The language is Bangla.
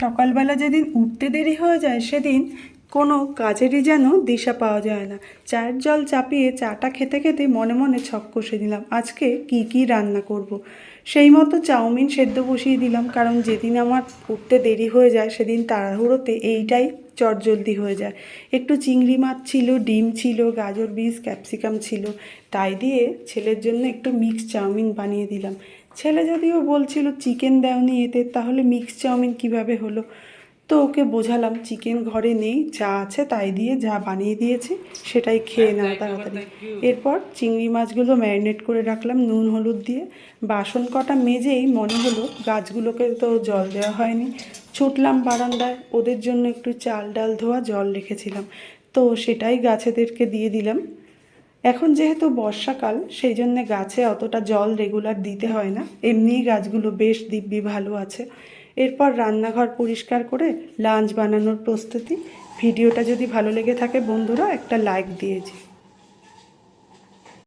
সকালবেলা যেদিন উঠতে দেরি হয়ে যায় সেদিন কোনো কাজেরই যেন দিশা পাওয়া যায় না। চায়ের জল চাপিয়ে চাটা খেতে খেতে মনে মনে ছক কষে দিলাম আজকে কি রান্না করব। সেই মতো চাউমিন সেদ্ধ বসিয়ে দিলাম, কারণ যেদিন আমার উঠতে দেরি হয়ে যায় সেদিন তাড়াহুড়োতে এইটাই চটজলদি হয়ে যায়। একটু চিংড়ি মাছ ছিল, ডিম ছিল, গাজর বিনস ক্যাপসিকাম ছিল, তাই দিয়ে ছেলের জন্য একটু মিক্স চাউমিন বানিয়ে দিলাম। ছেলে যদিও বলছিল চিকেন দেওনি এতে, তাহলে মিক্স চাউমিন কিভাবে হলো। তো ওকে বোঝালাম চিকেন ঘরে নেই, যা আছে তাই দিয়ে যা বানিয়ে দিয়েছি সেটাই খেয়ে নাও তাড়াতাড়ি। এরপর চিংড়ি মাছগুলো ম্যারিনেট করে রাখলাম নুন হলুদ দিয়ে। বাসন কটা মেজেই মনে হলো গাছগুলোকে তো জল দেওয়া হয়নি। ছুটলাম বারান্দায়, ওদের জন্য একটু চাল ডাল ধোয়া জল রেখেছিলাম, তো সেটাই গাছেদেরকে দিয়ে দিলাম। এখন যেহেতু বর্ষাকাল সেই জন্যে গাছে অতটা জল রেগুলার দিতে হয় না, এমনিই গাছগুলো বেশ দিব্যি ভালো আছে। এরপর রান্নাঘর পরিষ্কার করে লাঞ্চ বানানোর প্রস্তুতি। ভিডিওটা যদি ভালো লেগে থাকে বন্ধুরা একটা লাইক দিয়েছি।